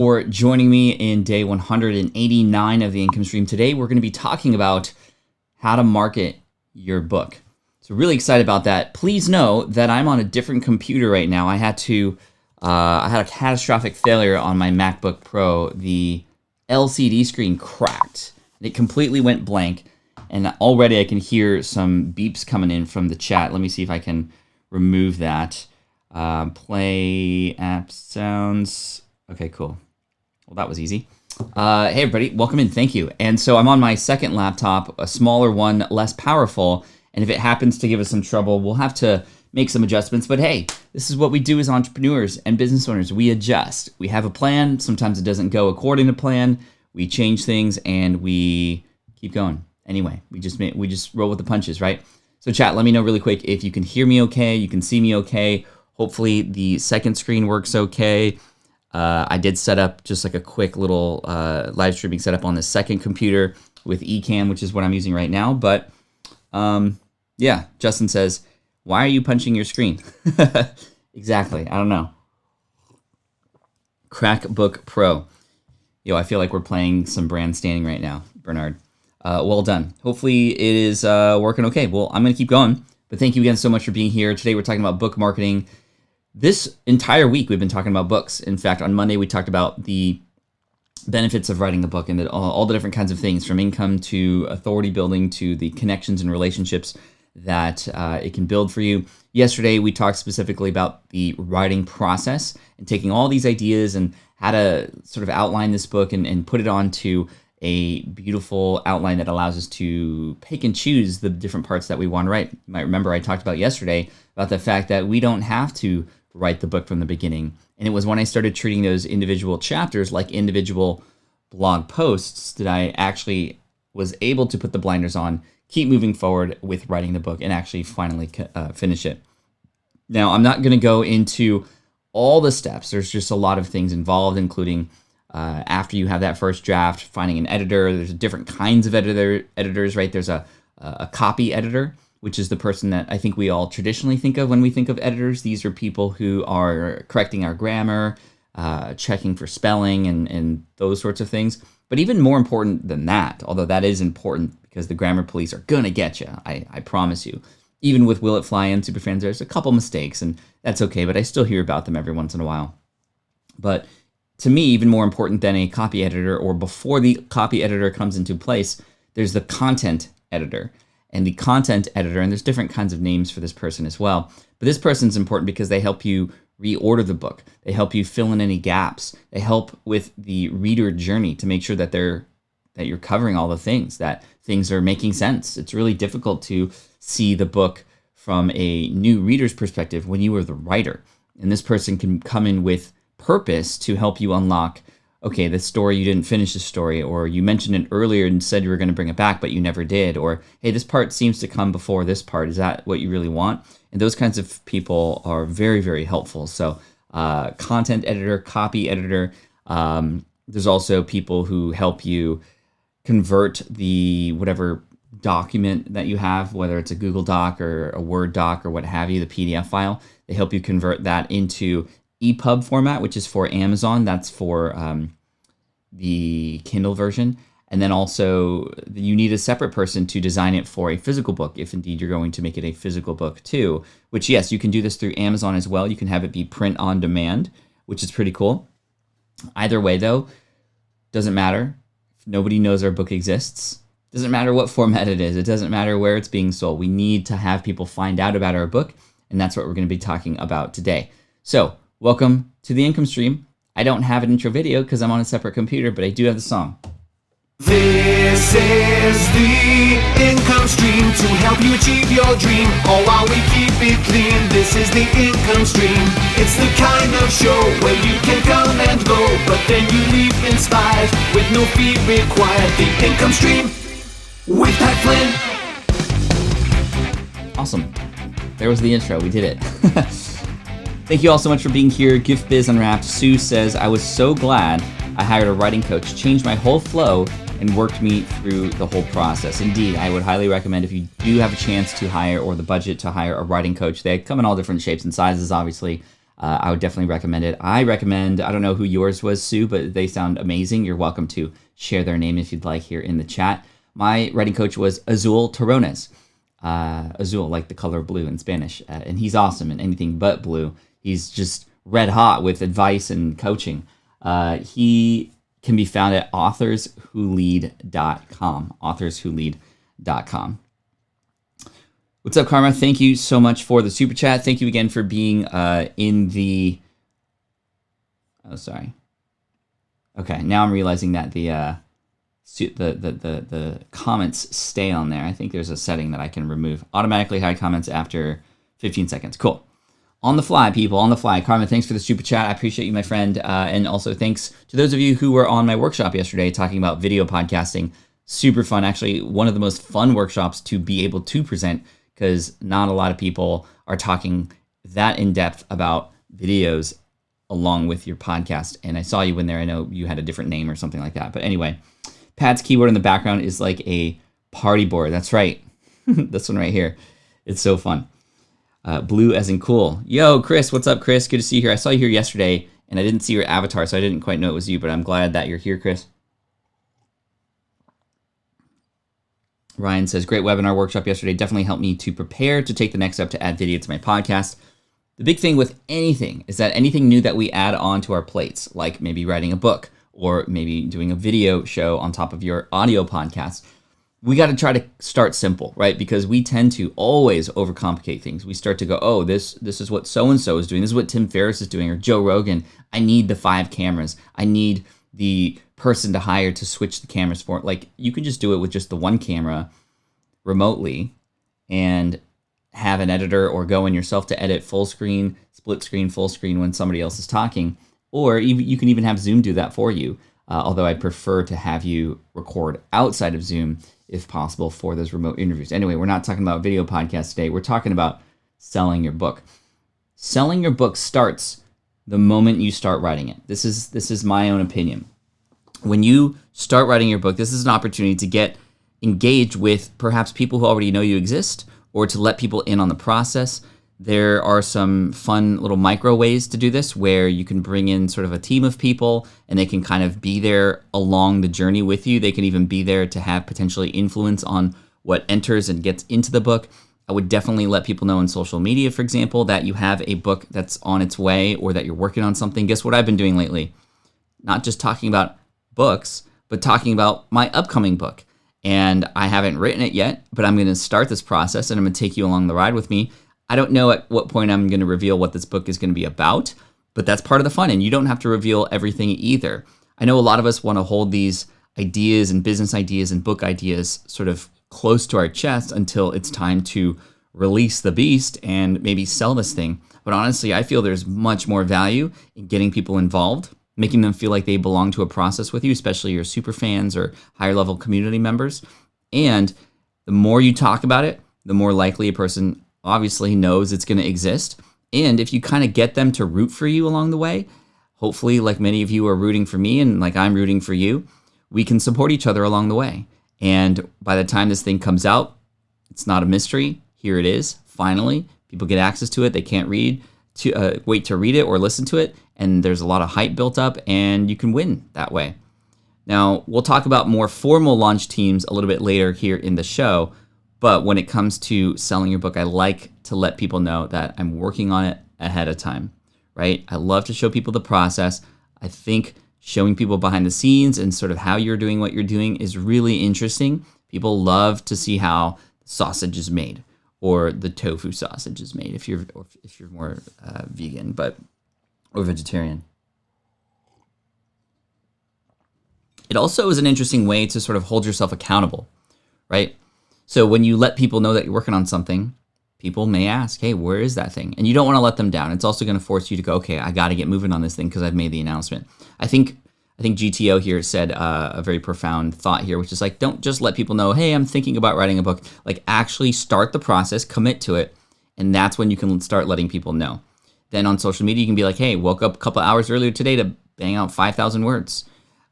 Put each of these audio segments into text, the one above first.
For joining me in day 189 of the income stream. Today, we're going to be talking about how to market your book. So really excited about that. Please know that I'm on a different computer right now. I had a catastrophic failure on my MacBook Pro. The LCD screen cracked. It completely went blank. And already I can hear some beeps coming in from the chat. Let me see if I can remove that. Play app sounds. Okay, cool. Well, that was easy. Hey, everybody, welcome in. Thank you. And so I'm on my second laptop, a smaller one, less powerful. And if it happens to give us some trouble, we'll have to make some adjustments. But hey, this is what we do as entrepreneurs and business owners. We adjust. We have a plan. Sometimes it doesn't go according to plan. We change things and we keep going. Anyway, we just roll with the punches, right? So chat, let me know really quick if you can hear me okay, you can see me okay. Hopefully the second screen works okay. I did set up just like a quick little live streaming setup on the second computer with Ecamm, which is what I'm using right now. But yeah, Justin says, why are you punching your screen? Exactly. I don't know. Crackbook Pro. Yo, I feel like we're playing some brand standing right now, Bernard. Well done. Hopefully it is working okay. Well, I'm going to keep going. But thank you again so much for being here. Today we're talking about book marketing. This entire week, we've been talking about books. In fact, on Monday, we talked about the benefits of writing a book and all the different kinds of things, from income to authority building to the connections and relationships that it can build for you. Yesterday, we talked specifically about the writing process and taking all these ideas and how to sort of outline this book and put it onto a beautiful outline that allows us to pick and choose the different parts that we want to write. You might remember I talked about yesterday about the fact that we don't have to write the book from the beginning. And it was when I started treating those individual chapters like individual blog posts that I actually was able to put the blinders on, keep moving forward with writing the book, and actually finally finish it. Now, I'm not going to go into all the steps. There's just a lot of things involved, including after you have that first draft, finding an editor. There's different kinds of editors, right? There's a copy editor, which is the person that I think we all traditionally think of when we think of editors. These are people who are correcting our grammar, checking for spelling, and those sorts of things. But even more important than that, although that is important because the grammar police are going to get you, I promise you. Even with Will It Fly and Superfans, there's a couple mistakes, and that's okay, but I still hear about them every once in a while. But to me, even more important than a copy editor, or before the copy editor comes into place, there's the content editor. And the content editor, and there's different kinds of names for this person as well. But this person's important because they help you reorder the book. They help you fill in any gaps. They help with the reader journey to make sure that you're covering all the things, that things are making sense. It's really difficult to see the book from a new reader's perspective when you are the writer. And this person can come in with purpose to help you unlock, okay, this story, you didn't finish the story, or you mentioned it earlier and said you were going to bring it back, but you never did, or hey, this part seems to come before this part. Is that what you really want? And those kinds of people are very, very helpful. So content editor, copy editor. There's also people who help you convert the whatever document that you have, whether it's a Google Doc or a Word doc or what have you, the PDF file. They help you convert that into EPUB format, which is for Amazon. That's for the Kindle version. And then also you need a separate person to design it for a physical book, if indeed you're going to make it a physical book too, which yes, you can do this through Amazon as well. You can have it be print on demand, which is pretty cool. Either way though, doesn't matter. If nobody knows our book exists. Doesn't matter what format it is. It doesn't matter where it's being sold. We need to have people find out about our book, and that's what we're going to be talking about today. So welcome to the income stream. I don't have an intro video because I'm on a separate computer, but I do have the song. This is the income stream to help you achieve your dream, all while we keep it clean. This is the income stream. It's the kind of show where you can come and go, but then you leave inspired with no fee required. The income stream with Pat Flynn. Awesome. There was the intro. We did it. Thank you all so much for being here. Gift Biz Unwrapped. Sue says, I was so glad I hired a writing coach, changed my whole flow, and worked me through the whole process. Indeed, I would highly recommend, if you do have a chance to hire, or the budget to hire, a writing coach. They come in all different shapes and sizes, obviously. I would definitely recommend it. I don't know who yours was, Sue, but they sound amazing. You're welcome to share their name if you'd like here in the chat. My writing coach was Azul Terrones. Azul, like the color blue in Spanish. And he's awesome in anything but blue. He's just red hot with advice and coaching. He can be found at authorswholead.com. Authorswholead.com. What's up, Karma? Thank you so much for the super chat. Thank you again for being in the... Oh, sorry. Okay, now I'm realizing that the comments stay on there. I think there's a setting that I can remove. Automatically hide comments after 15 seconds. Cool. On the fly, people, on the fly. Karma, thanks for the super chat. I appreciate you, my friend. And also thanks to those of you who were on my workshop yesterday talking about video podcasting. Super fun. Actually, one of the most fun workshops to be able to present, because not a lot of people are talking that in depth about videos along with your podcast. And I saw you in there. I know you had a different name or something like that. But anyway, Pat's keyboard in the background is like a party board. That's right. This one right here. It's so fun. Blue as in cool. Yo, Chris, what's up, Chris? Good to see you here. I saw you here yesterday, and I didn't see your avatar, so I didn't quite know it was you, but I'm glad that you're here, Chris. Ryan says, great webinar workshop yesterday. Definitely helped me to prepare to take the next step to add video to my podcast. The big thing with anything is that anything new that we add on to our plates, like maybe writing a book or maybe doing a video show on top of your audio podcast, we got to try to start simple, right? Because we tend to always overcomplicate things. We start to go, oh, this is what so-and-so is doing. This is what Tim Ferriss is doing, or Joe Rogan. I need the 5 cameras. I need the person to hire to switch the cameras for it. Like, you can just do it with just the one camera remotely and have an editor, or go in yourself to edit full screen, split screen, full screen when somebody else is talking. Or you can even have Zoom do that for you. Although I prefer to have you record outside of Zoom if possible for those remote interviews. Anyway, we're not talking about video podcasts today. We're talking about selling your book. Selling your book starts the moment you start writing it. This is my own opinion. When you start writing your book, this is an opportunity to get engaged with perhaps people who already know you exist, or to let people in on the process. There are some fun little micro ways to do this, where you can bring in sort of a team of people and they can kind of be there along the journey with you. They can even be there to have potentially influence on what enters and gets into the book. I would definitely let people know on social media, for example, that you have a book that's on its way, or that you're working on something. Guess what I've been doing lately? Not just talking about books, but talking about my upcoming book. And I haven't written it yet, but I'm going to start this process and I'm going to take you along the ride with me. I don't know at what point I'm going to reveal what this book is going to be about, but that's part of the fun, and you don't have to reveal everything either. I know a lot of us want to hold these ideas and business ideas and book ideas sort of close to our chest until it's time to release the beast and maybe sell this thing. But honestly, I feel there's much more value in getting people involved, making them feel like they belong to a process with you, especially your super fans or higher level community members. And the more you talk about it, the more likely a person obviously knows it's going to exist. And if you kind of get them to root for you along the way, hopefully, like many of you are rooting for me and like I'm rooting for you, we can support each other along the way. And by the time this thing comes out, it's not a mystery. Here it is. Finally, people get access to it. They can't wait to read it or listen to it. And there's a lot of hype built up, and you can win that way. Now, we'll talk about more formal launch teams a little bit later here in the show. But when it comes to selling your book, I like to let people know that I'm working on it ahead of time, right? I love to show people the process. I think showing people behind the scenes and sort of how you're doing what you're doing is really interesting. People love to see how sausage is made, or the tofu sausage is made if you're more vegan, or vegetarian. It also is an interesting way to sort of hold yourself accountable, right? So when you let people know that you're working on something, people may ask, hey, where is that thing? And you don't want to let them down. It's also going to force you to go, okay, I got to get moving on this thing because I've made the announcement. I think GTO here said a very profound thought here, which is like, don't just let people know, hey, I'm thinking about writing a book. Like, actually start the process, commit to it, and that's when you can start letting people know. Then on social media, you can be like, hey, woke up a couple hours earlier today to bang out 5,000 words.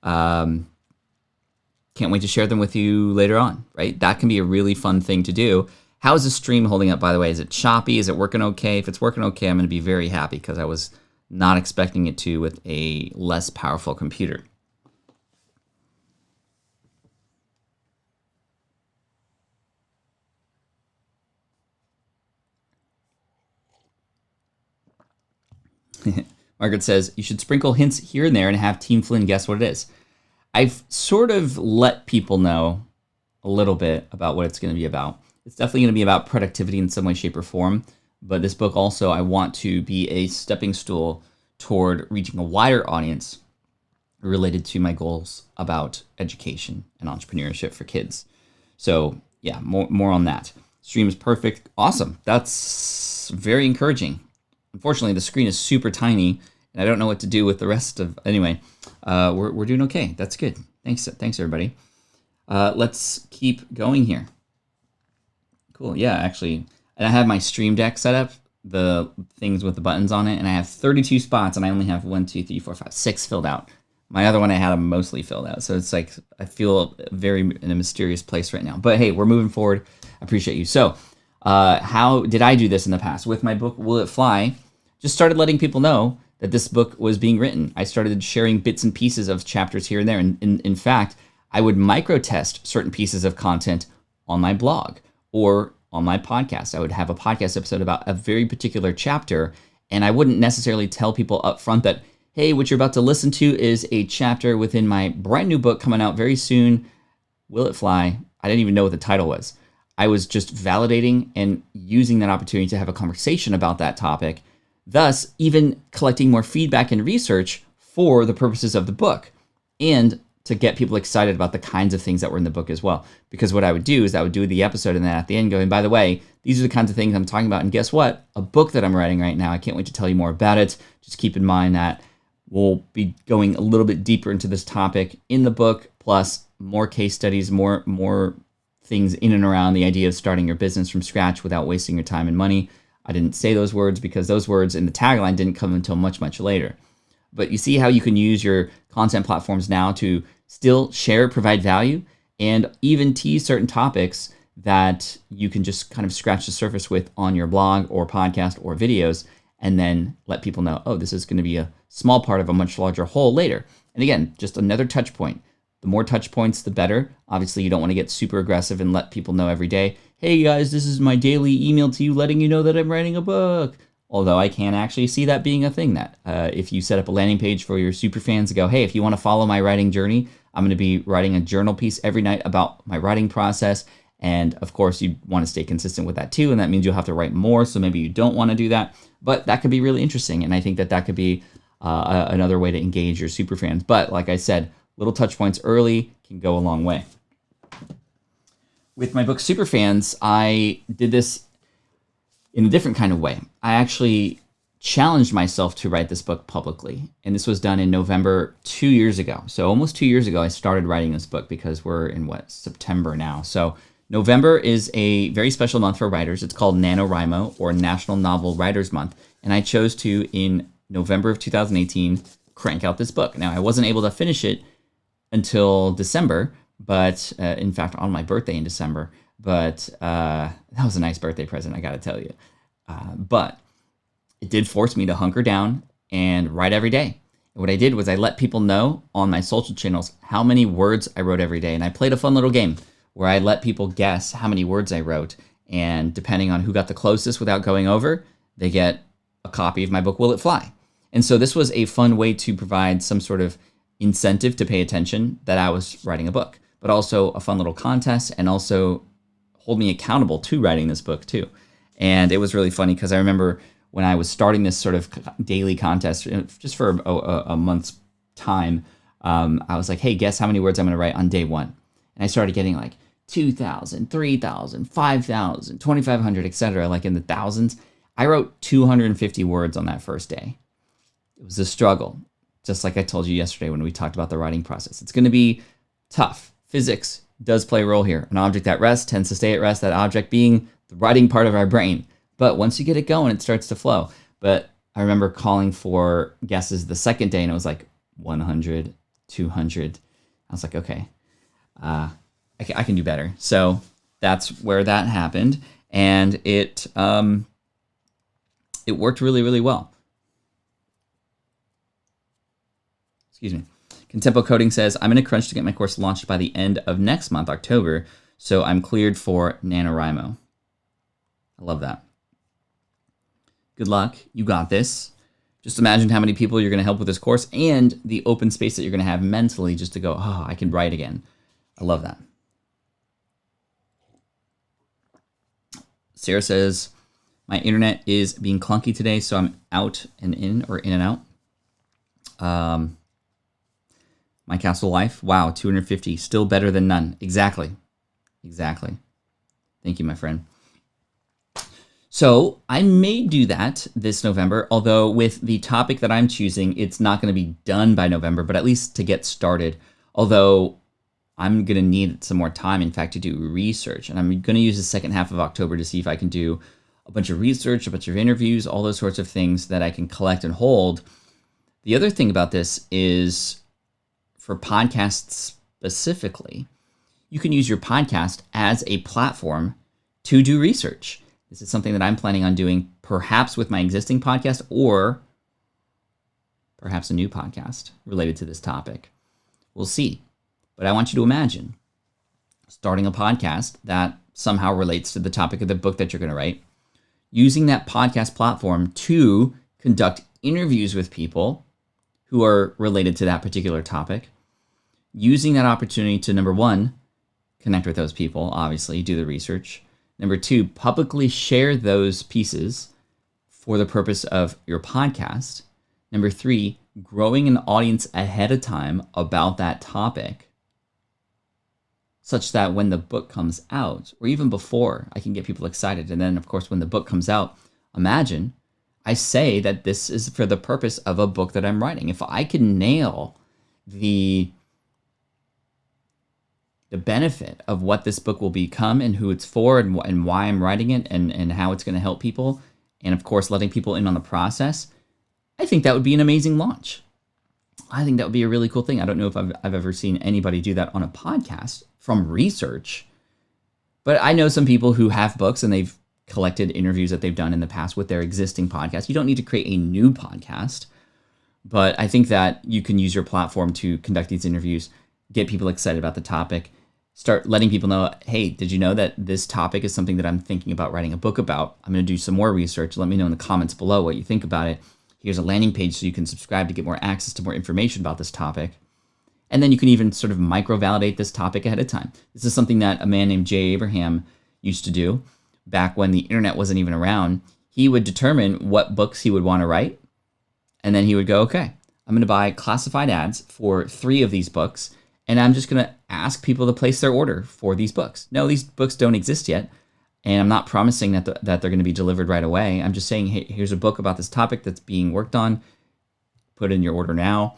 Can't wait to share them with you later on, right? That can be a really fun thing to do. How is the stream holding up, by the way? Is it choppy? Is it working okay? If it's working okay, I'm going to be very happy because I was not expecting it to with a less powerful computer. Margaret says, you should sprinkle hints here and there and have Team Flynn guess what it is. I've sort of let people know a little bit about what it's going to be about. It's definitely going to be about productivity in some way, shape, or form. But this book also, I want to be a stepping stool toward reaching a wider audience related to my goals about education and entrepreneurship for kids. So yeah, more on that. Stream is perfect. Awesome. That's very encouraging. Unfortunately, the screen is super tiny, and I don't know what to do with the rest of... Anyway, we're doing okay. That's good. Thanks, everybody. Let's keep going here. Cool. Yeah, actually, and I have my Stream Deck set up, the things with the buttons on it, and I have 32 spots, and I only have 6 filled out. My other one, I had them mostly filled out, so it's like I feel very in a mysterious place right now. But hey, we're moving forward. I appreciate you. So, how did I do this in the past? With my book, Will It Fly? Just started letting people know that this book was being written. I started sharing bits and pieces of chapters here and there. And in fact, I would micro-test certain pieces of content on my blog or on my podcast. I would have a podcast episode about a very particular chapter, and I wouldn't necessarily tell people up front that, hey, what you're about to listen to is a chapter within my brand new book coming out very soon, Will It Fly? I didn't even know what the title was. I was just validating and using that opportunity to have a conversation about that topic, thus even collecting more feedback and research for the purposes of the book and to get people excited about the kinds of things that were in the book as well. Because what I would do is I would do the episode and then at the end going, by the way, these are the kinds of things I'm talking about. And guess what? A book that I'm writing right now. I can't wait to tell you more about it. Just keep in mind that we'll be going a little bit deeper into this topic in the book, plus more case studies, more things in and around the idea of starting your business from scratch without wasting your time and money. I didn't say those words because those words in the tagline didn't come until much, much later. But you see how you can use your content platforms now to still share, provide value, and even tease certain topics that you can just kind of scratch the surface with on your blog or podcast or videos, and then let people know, oh, this is going to be a small part of a much larger whole later. And again, just another touch point. The more touch points, the better. Obviously, you don't want to get super aggressive and let people know every day, hey guys, this is my daily email to you letting you know that I'm writing a book. Although I can actually see that being a thing that if you set up a landing page for your super fans to go, hey, if you want to follow my writing journey, I'm going to be writing a journal piece every night about my writing process. And of course, you want to stay consistent with that too. And that means you'll have to write more. So maybe you don't want to do that. But that could be really interesting. And I think that could be another way to engage your super fans. But like I said, little touch points early can go a long way. With my book Superfans, I did this in a different kind of way. I actually challenged myself to write this book publicly. And this was done in November 2 years ago. So almost 2 years ago, I started writing this book because we're in September now. So November is a very special month for writers. It's called NaNoWriMo, or National Novel Writers Month. And I chose to, in November of 2018, crank out this book. Now, I wasn't able to finish it until December, but in fact, on my birthday in December. But that was a nice birthday present, I got to tell you. But it did force me to hunker down and write every day. And what I did was I let people know on my social channels how many words I wrote every day. And I played a fun little game where I let people guess how many words I wrote. And depending on who got the closest without going over, they get a copy of my book, Will It Fly? And so this was a fun way to provide some sort of incentive to pay attention that I was writing a book, but also a fun little contest and also hold me accountable to writing this book too. And it was really funny because I remember when I was starting this sort of daily contest, just for a month's time, I was like, hey, guess how many words I'm going to write on day one? And I started getting like 2,000, 3,000, 5,000, 2,500, etc., like in the thousands. I wrote 250 words on that first day. It was a struggle, just like I told you yesterday when we talked about the writing process. It's going to be tough. Physics does play a role here. An object at rest tends to stay at rest, that object being the writing part of our brain. But once you get it going, it starts to flow. But I remember calling for guesses the second day, and it was like 100, 200. I was like, okay, I can do better. So that's where that happened. and it worked really, really well. Excuse me. Contempo Coding says, I'm in a crunch to get my course launched by the end of next month, October, so I'm cleared for NaNoWriMo. I love that. Good luck. You got this. Just imagine how many people you're going to help with this course and the open space that you're going to have mentally just to go, oh, I can write again. I love that. Sarah says, my internet is being clunky today, so I'm out and in, or in and out. My Castle Life, wow, 250, still better than none. Exactly. Thank you, my friend. So I may do that this November, although with the topic that I'm choosing, it's not going to be done by November, but at least to get started. Although I'm going to need some more time, in fact, to do research. And I'm going to use the second half of October to see if I can do a bunch of research, a bunch of interviews, all those sorts of things that I can collect and hold. The other thing about this is, for podcasts specifically, you can use your podcast as a platform to do research. This is something that I'm planning on doing, perhaps with my existing podcast or perhaps a new podcast related to this topic. We'll see. But I want you to imagine starting a podcast that somehow relates to the topic of the book that you're going to write, using that podcast platform to conduct interviews with people who are related to that particular topic, using that opportunity to, number one, connect with those people, obviously, do the research. Number two, publicly share those pieces for the purpose of your podcast. Number three, growing an audience ahead of time about that topic, such that when the book comes out, or even before, I can get people excited. And then, of course, when the book comes out, imagine I say that this is for the purpose of a book that I'm writing. If I can nail the benefit of what this book will become and who it's for and why I'm writing it and how it's going to help people, and of course letting people in on the process, I think that would be an amazing launch. I think that would be a really cool thing. I don't know if I've ever seen anybody do that on a podcast from research, but I know some people who have books and they've collected interviews that they've done in the past with their existing podcast. You don't need to create a new podcast, but I think that you can use your platform to conduct these interviews, get people excited about the topic, start letting people know, hey, did you know that this topic is something that I'm thinking about writing a book about? I'm going to do some more research. Let me know in the comments below what you think about it. Here's a landing page so you can subscribe to get more access to more information about this topic. And then you can even sort of micro-validate this topic ahead of time. This is something that a man named Jay Abraham used to do back when the internet wasn't even around. He would determine what books he would want to write, and then he would go, okay, I'm going to buy classified ads for 3 of these books, and I'm just going to ask people to place their order for these books. No, these books don't exist yet, and I'm not promising that they're going to be delivered right away. I'm just saying, hey, here's a book about this topic that's being worked on. Put in your order now.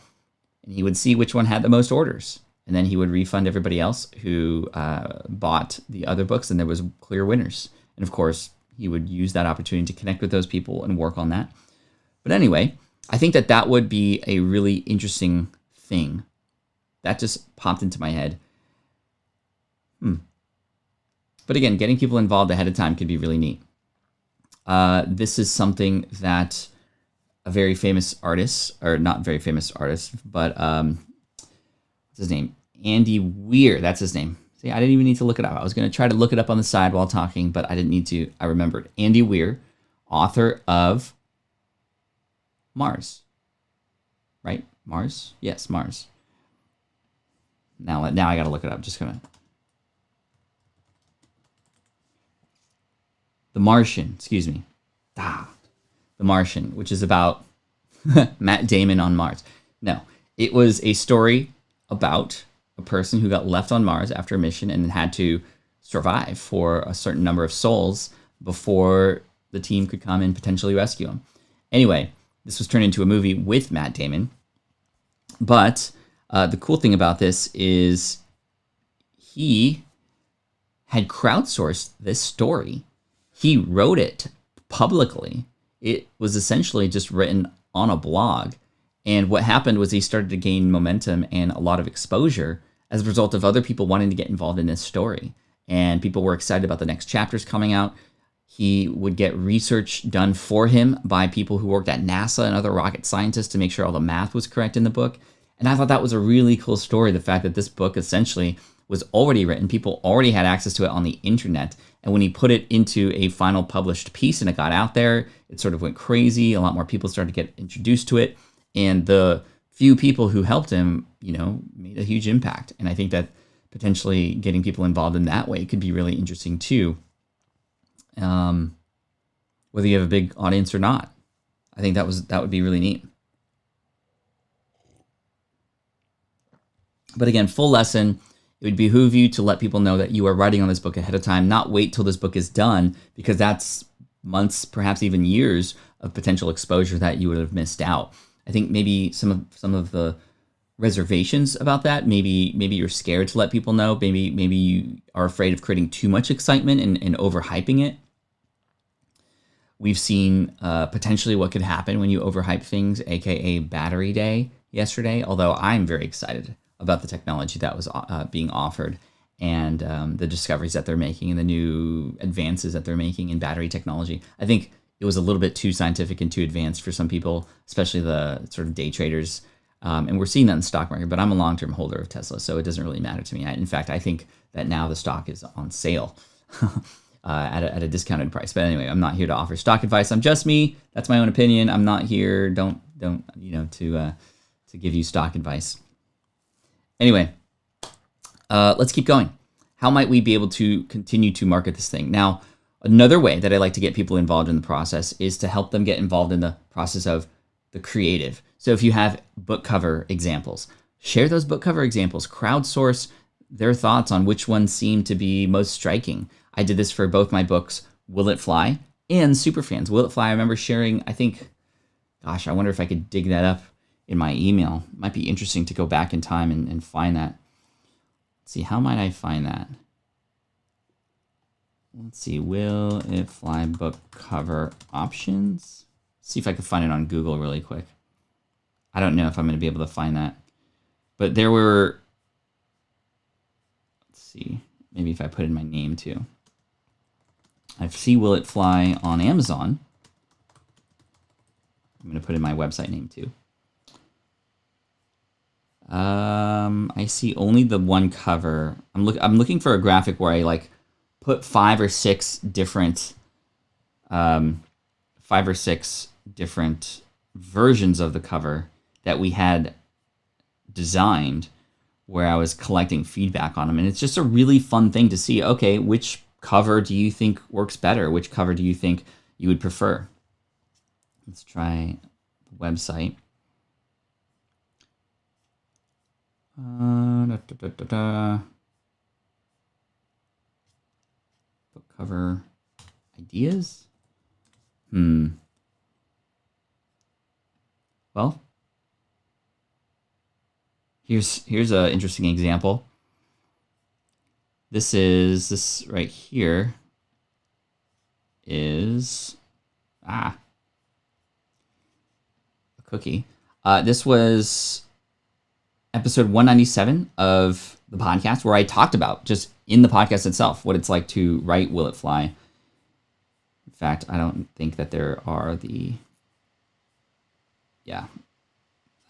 And he would see which one had the most orders. And then he would refund everybody else who bought the other books, and there was clear winners. And of course, he would use that opportunity to connect with those people and work on that. But anyway, I think that would be a really interesting thing. That just popped into my head. But again, getting people involved ahead of time could be really neat. This is something that a very famous artist, or not very famous artist, but what's his name? Andy Weir, that's his name. See, I didn't even need to look it up. I was going to try to look it up on the side while talking, but I didn't need to. I remembered. Andy Weir, author of Mars. Right? Mars? Yes, Mars. Now I got to look it up. Just going to... The Martian, excuse me. The Martian, which is about Matt Damon on Mars. No, it was a story about a person who got left on Mars after a mission and had to survive for a certain number of souls before the team could come and potentially rescue him. Anyway, this was turned into a movie with Matt Damon. But the cool thing about this is he had crowdsourced this story. He wrote it publicly. It was essentially just written on a blog. And what happened was he started to gain momentum and a lot of exposure as a result of other people wanting to get involved in this story. And people were excited about the next chapters coming out. He would get research done for him by people who worked at NASA and other rocket scientists to make sure all the math was correct in the book. And I thought that was a really cool story, the fact that this book essentially was already written. People already had access to it on the internet. And when he put it into a final published piece and it got out there, it sort of went crazy. A lot more people started to get introduced to it. And the few people who helped him, made a huge impact. And I think that potentially getting people involved in that way could be really interesting too. Whether you have a big audience or not. I think that would be really neat. But again, full lesson, it would behoove you to let people know that you are writing on this book ahead of time, not wait till this book is done, because that's months, perhaps even years of potential exposure that you would have missed out. I think maybe some of the reservations about that, maybe you're scared to let people know, maybe you are afraid of creating too much excitement and overhyping it. We've seen potentially what could happen when you overhype things, aka Battery Day yesterday, although I'm very excited about the technology that was being offered and the discoveries that they're making and the new advances that they're making in battery technology. I think it was a little bit too scientific and too advanced for some people, especially the sort of day traders. And we're seeing that in the stock market, but I'm a long-term holder of Tesla, so it doesn't really matter to me. In fact, I think that now the stock is on sale at a discounted price. But anyway, I'm not here to offer stock advice. I'm just me. That's my own opinion. I'm not here. Don't to give you stock advice. Anyway, let's keep going. How might we be able to continue to market this thing? Now, another way that I like to get people involved in the process is to help them get involved in the process of the creative. So if you have book cover examples, share those book cover examples, crowdsource their thoughts on which ones seem to be most striking. I did this for both my books, Will It Fly and Superfans. Will It Fly, I remember sharing, I wonder if I could dig that up in my email. It might be interesting to go back in time and find that. Let's see, how might I find that? Let's see, Will It Fly book cover options. See if I can find it on Google really quick. I don't know if I'm going to be able to find that. But there were, let's see, maybe if I put in my name too. I see Will It Fly on Amazon. I'm going to put in my website name too. I see only the one cover. I'm looking for a graphic where I put 5 or 6 different versions of the cover that we had designed, where I was collecting feedback on them. And it's just a really fun thing to see. Okay, which cover do you think works better? Which cover do you think you would prefer? Let's try the website. Book cover ideas. Well, here's an interesting example. This right here is a cookie. This was episode 197 of the podcast, where I talked about, just in the podcast itself, what it's like to write Will It Fly. In fact, I don't think that there are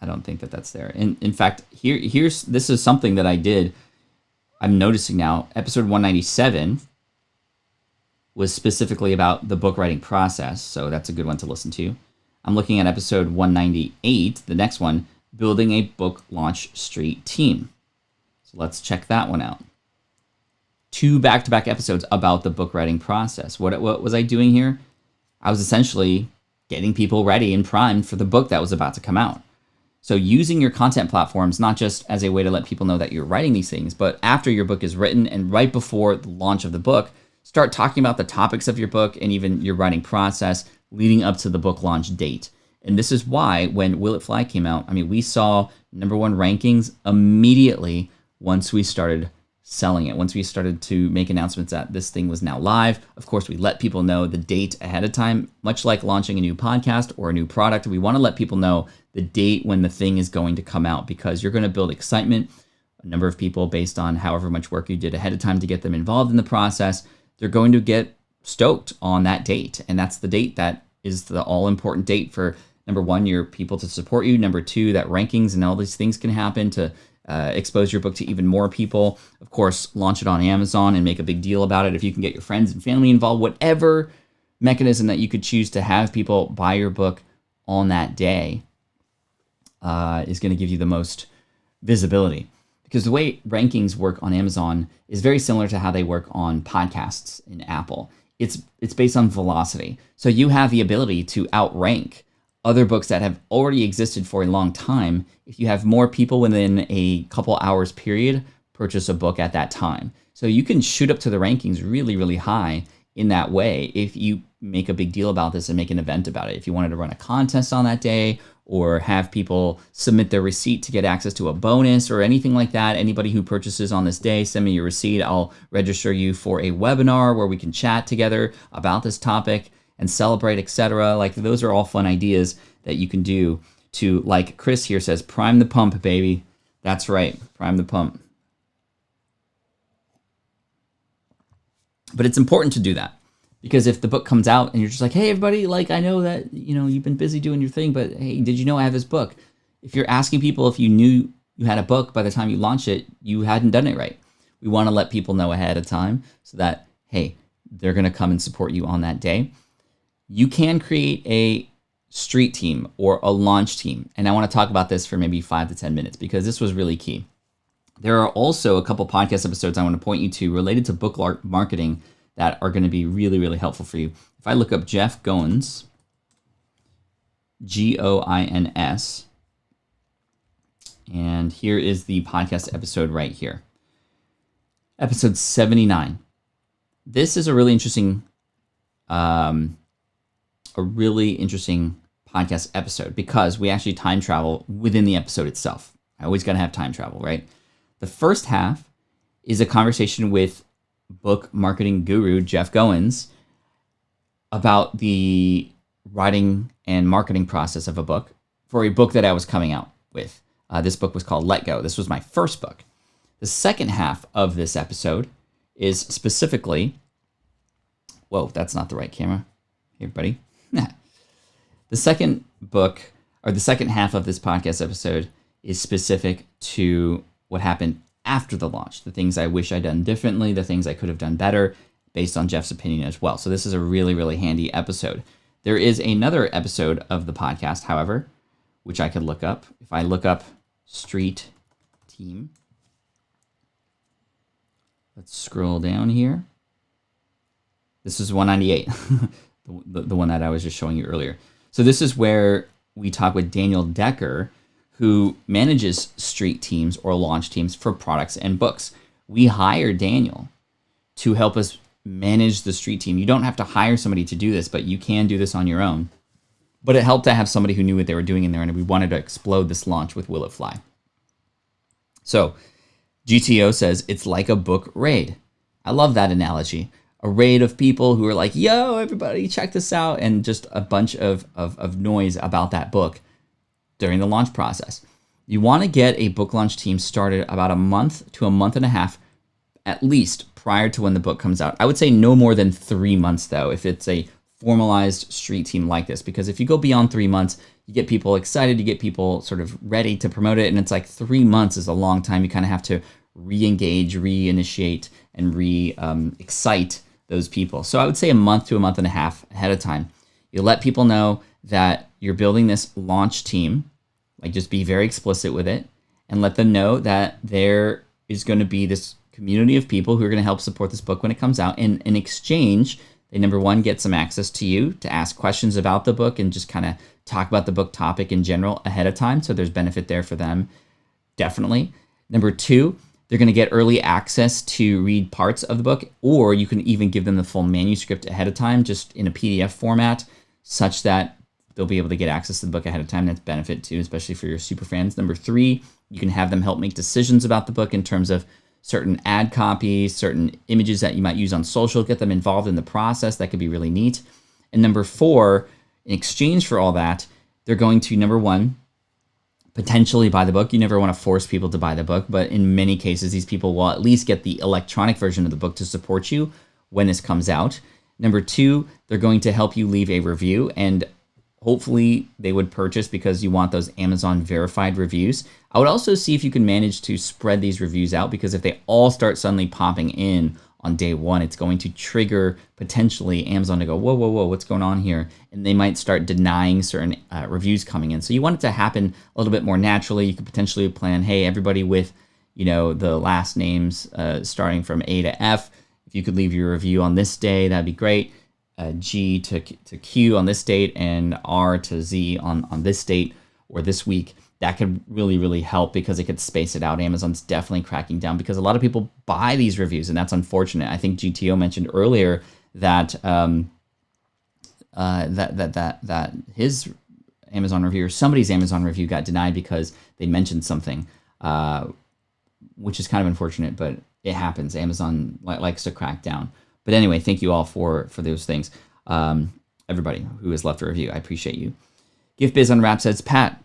I don't think that that's there. In fact, this is something that I did. I'm noticing now, episode 197 was specifically about the book writing process, so that's a good one to listen to. I'm looking at episode 198, the next one, building a book launch street team. So let's check that one out. 2 back-to-back episodes about the book writing process. What was I doing here? I was essentially getting people ready and primed for the book that was about to come out. So using your content platforms, not just as a way to let people know that you're writing these things, but after your book is written and right before the launch of the book, start talking about the topics of your book and even your writing process leading up to the book launch date. And this is why when Will It Fly came out, we saw #1 rankings immediately once we started selling it. Once we started to make announcements that this thing was now live, of course, we let people know the date ahead of time, much like launching a new podcast or a new product. We want to let people know the date when the thing is going to come out, because you're going to build excitement. A number of people, based on however much work you did ahead of time to get them involved in the process, they're going to get stoked on that date. And that's the date that is the all-important date for, number one, your people to support you. Number two, that rankings and all these things can happen to expose your book to even more people. Of course, launch it on Amazon and make a big deal about it. If you can get your friends and family involved, whatever mechanism that you could choose to have people buy your book on that day is going to give you the most visibility. Because the way rankings work on Amazon is very similar to how they work on podcasts in Apple. It's based on velocity. So you have the ability to outrank other books that have already existed for a long time if you have more people within a couple hours period purchase a book at that time. So you can shoot up to the rankings really, really high in that way if you make a big deal about this and make an event about it. If you wanted to run a contest on that day or have people submit their receipt to get access to a bonus or anything like that, anybody who purchases on this day, send me your receipt. I'll register you for a webinar where we can chat together about this topic and celebrate, etc. Like, those are all fun ideas that you can do to, like Chris here says, prime the pump, baby. That's right, prime the pump. But it's important to do that, because if the book comes out and you're just like, hey, everybody, like, I know that, you've been busy doing your thing, but hey, did you know I have this book? If you're asking people if you knew you had a book by the time you launch it, you hadn't done it right. We want to let people know ahead of time so that, hey, they're going to come and support you on that day. You can create a street team or a launch team. And I want to talk about this for maybe 5 to 10 minutes because this was really key. There are also a couple podcast episodes I want to point you to related to book marketing that are going to be really, really helpful for you. If I look up Jeff Goins, Goins, and here is the podcast episode right here. Episode 79. This is a really interesting podcast episode because we actually time travel within the episode itself. I always got to have time travel, right? The first half is a conversation with book marketing guru Jeff Goins about the writing and marketing process of a book for a book that I was coming out with. This book was called Let Go. This was my first book. The second half of this episode is specifically, whoa, that's not the right camera. Hey, everybody. The second book, or the second half of this podcast episode, is specific to what happened after the launch, the things I wish I'd done differently, the things I could have done better, based on Jeff's opinion as well. So this is a really, really handy episode. There is another episode of the podcast, however, which I could look up. If I look up Street Team, let's scroll down here. This is 198, the one that I was just showing you earlier. So this is where we talk with Daniel Decker, who manages street teams or launch teams for products and books. We hired Daniel to help us manage the street team. You don't have to hire somebody to do this, but you can do this on your own. But it helped to have somebody who knew what they were doing in there, and we wanted to explode this launch with Will It Fly. So GTO says it's like a book raid. I love that analogy. A raid of people who are like, yo, everybody, check this out, and just a bunch of noise about that book during the launch process. You want to get a book launch team started about a month to a month and a half, at least, prior to when the book comes out. I would say no more than 3 months, though, if it's a formalized street team like this, because if you go beyond 3 months, you get people excited, you get people sort of ready to promote it, and it's like 3 months is a long time. You kind of have to re-engage, re-initiate, and re-excite those people. So I would say a month to a month and a half ahead of time. You let people know that you're building this launch team, like just be very explicit with it, and let them know that there is going to be this community of people who are going to help support this book when it comes out. And in exchange, they, number one, get some access to you to ask questions about the book and just kind of talk about the book topic in general ahead of time. So there's benefit there for them, definitely. Number two, they're going to get early access to read parts of the book, or you can even give them the full manuscript ahead of time, just in a PDF format, such that they'll be able to get access to the book ahead of time. That's benefit too, especially for your super fans. Number three, you can have them help make decisions about the book in terms of certain ad copies, certain images that you might use on social, get them involved in the process. That could be really neat. And number four, in exchange for all that, they're going to, number one, potentially buy the book. You never want to force people to buy the book, but in many cases, these people will at least get the electronic version of the book to support you when this comes out. Number two, they're going to help you leave a review, and hopefully they would purchase because you want those Amazon verified reviews. I would also see if you can manage to spread these reviews out, because if they all start suddenly popping in on day one, it's going to trigger potentially Amazon to go, whoa, whoa, whoa, what's going on here? And they might start denying certain reviews coming in. So you want it to happen a little bit more naturally. You could potentially plan, hey, everybody with, the last names starting from A to F, if you could leave your review on this day, that'd be great. G to Q on this date, and R to Z on this date or this week. That could really, really help, because it could space it out. Amazon's definitely cracking down, because a lot of people buy these reviews, and that's unfortunate. I think GTO mentioned earlier that that his Amazon review, or somebody's Amazon review, got denied because they mentioned something, which is kind of unfortunate, but it happens. Amazon likes to crack down. But anyway, thank you all for those things. Everybody who has left a review, I appreciate you. Gift Biz Unwrapped says, Pat,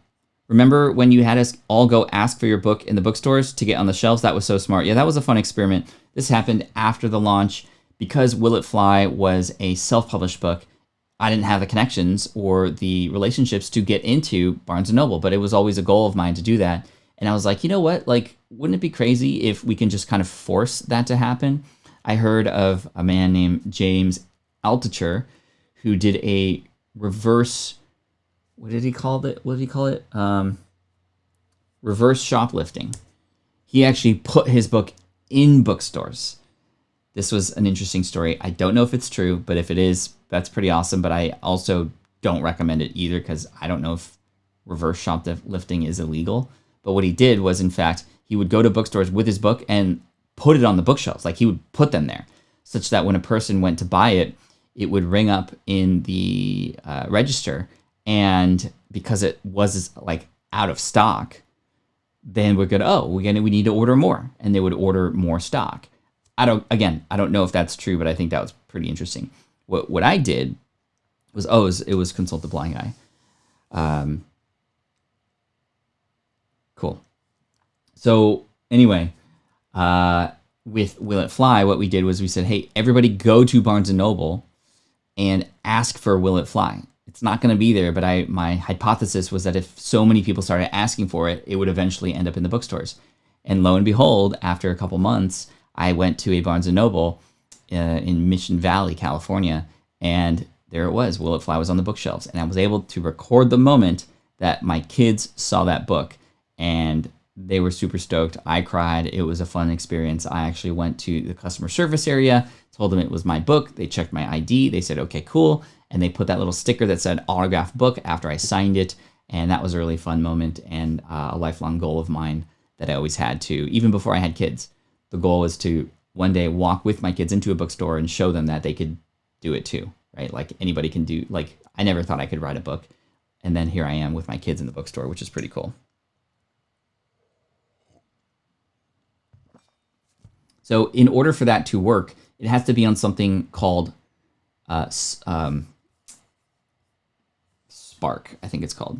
remember when you had us all go ask for your book in the bookstores to get on the shelves? That was so smart. Yeah, that was a fun experiment. This happened after the launch. Because Will It Fly was a self-published book, I didn't have the connections or the relationships to get into Barnes & Noble, but it was always a goal of mine to do that. And I was like, you know what? Like, wouldn't it be crazy if we can just kind of force that to happen? I heard of a man named James Altucher who did a reverse, what did he call it? Reverse shoplifting. He actually put his book in bookstores. This was an interesting story. I don't know if it's true, but if it is, that's pretty awesome. But I also don't recommend it either, because I don't know if reverse shoplifting is illegal. But what he did was, in fact, he would go to bookstores with his book and put it on the bookshelves. Like, he would put them there, such that when a person went to buy it, it would ring up in the register. And because it was like out of stock, then we're good. We need to order more. And they would order more stock. I don't know if that's true, but I think that was pretty interesting. What I did was, it was Consult the Blind Guy. Cool. So anyway, with Will It Fly, what we did was we said, hey, everybody go to Barnes & Noble and ask for Will It Fly. It's not going to be there, but my hypothesis was that if so many people started asking for it, it would eventually end up in the bookstores. And lo and behold, after a couple months, I went to a Barnes & Noble in Mission Valley, California, and there it was. Will It Fly was on the bookshelves. And I was able to record the moment that my kids saw that book, and they were super stoked. I cried. It was a fun experience. I actually went to the customer service area, told them it was my book. They checked my ID. They said, okay, cool. And they put that little sticker that said autographed book after I signed it. And that was a really fun moment, and a lifelong goal of mine that I always had to, even before I had kids. The goal is to one day walk with my kids into a bookstore and show them that they could do it too, right? Like, anybody can do, like, I never thought I could write a book. And then here I am with my kids in the bookstore, which is pretty cool. So in order for that to work, it has to be on something called Spark, I think it's called.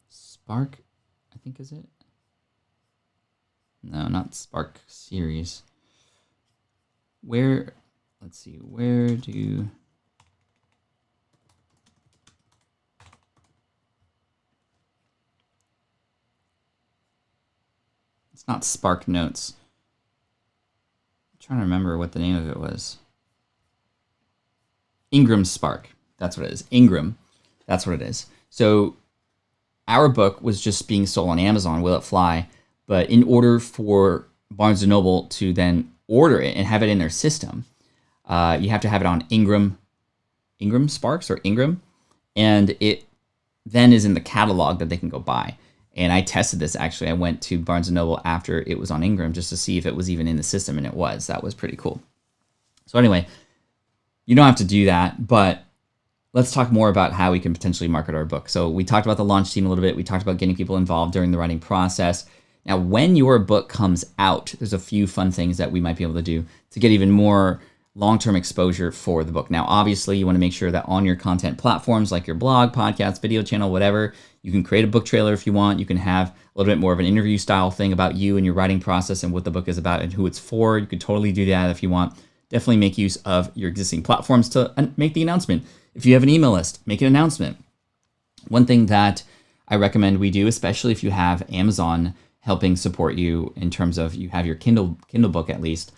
Spark, I think, is it? No, not Spark series. Let's see, it's not Spark Notes. I'm trying to remember what the name of it was. Ingram Spark. That's what it is. Ingram. That's what it is. So our book was just being sold on Amazon, Will It Fly? But in order for Barnes & Noble to then order it and have it in their system, you have to have it on Ingram Sparks or Ingram, and it then is in the catalog that they can go buy. And I tested this, actually. I went to Barnes & Noble after it was on Ingram just to see if it was even in the system, and it was. That was pretty cool. So anyway, you don't have to do that, but let's talk more about how we can potentially market our book. So we talked about the launch team a little bit. We talked about getting people involved during the writing process. Now, when your book comes out, there's a few fun things that we might be able to do to get even more long-term exposure for the book. Now, obviously, you want to make sure that on your content platforms like your blog, podcast, video channel, whatever, you can create a book trailer if you want. You can have a little bit more of an interview style thing about you and your writing process and what the book is about and who it's for. You could totally do that if you want. Definitely make use of your existing platforms to make the announcement. If you have an email list, make an announcement. One thing that I recommend we do, especially if you have Amazon helping support you in terms of you have your Kindle book at least,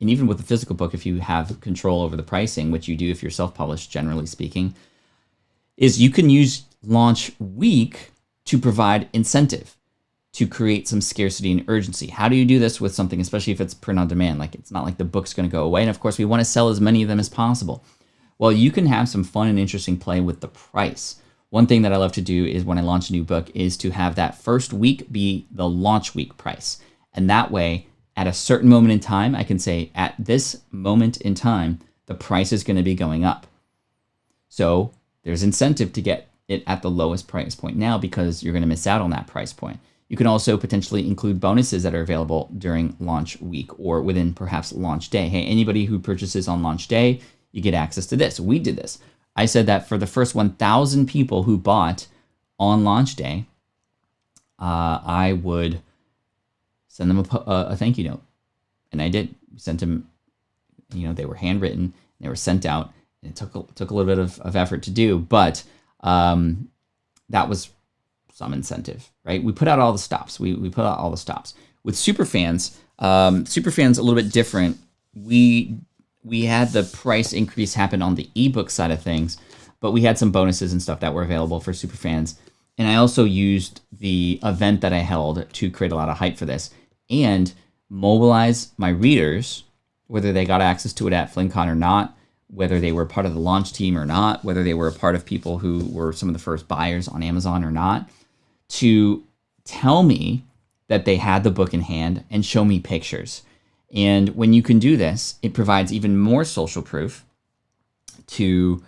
and even with the physical book, if you have control over the pricing, which you do if you're self-published, generally speaking, is you can use launch week to provide incentive, to create some scarcity and urgency. How do you do this with something, especially if it's print on demand? Like, it's not like the book's going to go away. And of course, we want to sell as many of them as possible. Well, you can have some fun and interesting play with the price. One thing that I love to do is when I launch a new book is to have that first week be the launch week price. And that way, at a certain moment in time, I can say, at this moment in time, the price is going to be going up. So there's incentive to get it at the lowest price point now because you're going to miss out on that price point. You can also potentially include bonuses that are available during launch week or within perhaps launch day. Hey, anybody who purchases on launch day, you get access to this. We did this. I said that for the first 1,000 people who bought on launch day, I would send them a thank you note. And I did. We sent them, they were handwritten, they were sent out. And it took a little bit of effort to do, but that was some incentive, right? We put out all the stops. We put out all the stops. With Superfans, Superfans a little bit different. We had the price increase happen on the ebook side of things, but we had some bonuses and stuff that were available for Superfans. And I also used the event that I held to create a lot of hype for this and mobilize my readers, whether they got access to it at FlynnCon or not, whether they were part of the launch team or not, whether they were a part of people who were some of the first buyers on Amazon or not, to tell me that they had the book in hand and show me pictures. And when you can do this, it provides even more social proof to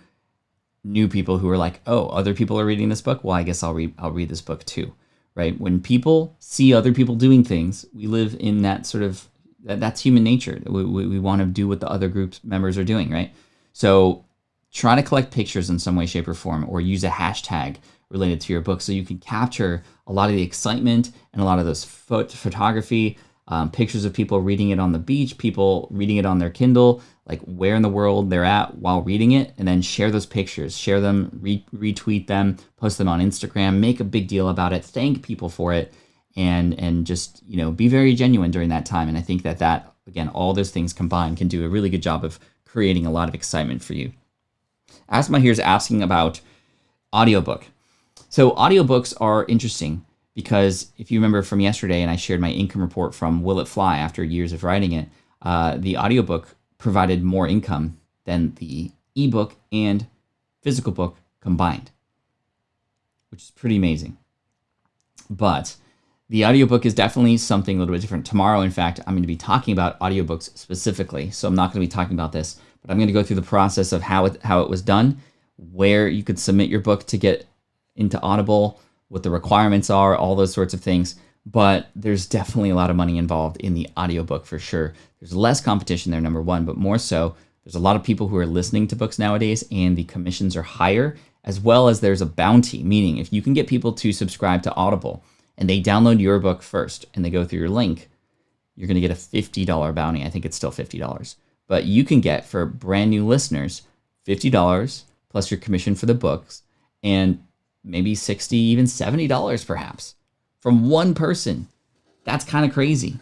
new people who are like, oh, other people are reading this book. Well, I guess I'll read this book too, right? When people see other people doing things, we live in that sort of, that's human nature. We want to do what the other group's members are doing, right? So try to collect pictures in some way, shape, or form, or use a hashtag related to your book so you can capture a lot of the excitement and a lot of those photography, pictures of people reading it on the beach, people reading it on their Kindle, like where in the world they're at while reading it, and then share those pictures, share them, retweet them, post them on Instagram, make a big deal about it, thank people for it, and just, be very genuine during that time. And I think that, again, all those things combined can do a really good job of creating a lot of excitement for you. Asma here is asking about audiobook. So audiobooks are interesting because if you remember from yesterday, and I shared my income report from Will It Fly after years of writing it, the audiobook provided more income than the ebook and physical book combined, which is pretty amazing. But the audiobook is definitely something a little bit different. Tomorrow, in fact, I'm going to be talking about audiobooks specifically. So I'm not going to be talking about this, but I'm going to go through the process of how it was done, where you could submit your book to get into Audible, what the requirements are, all those sorts of things. But there's definitely a lot of money involved in the audiobook for sure. There's less competition there, number one, but more so, there's a lot of people who are listening to books nowadays and the commissions are higher, as well as there's a bounty, meaning if you can get people to subscribe to Audible and they download your book first and they go through your link, you're going to get a $50 bounty. I think it's still $50. But you can get, for brand new listeners, $50 plus your commission for the books and maybe $60, even $70 perhaps from one person. That's kind of crazy.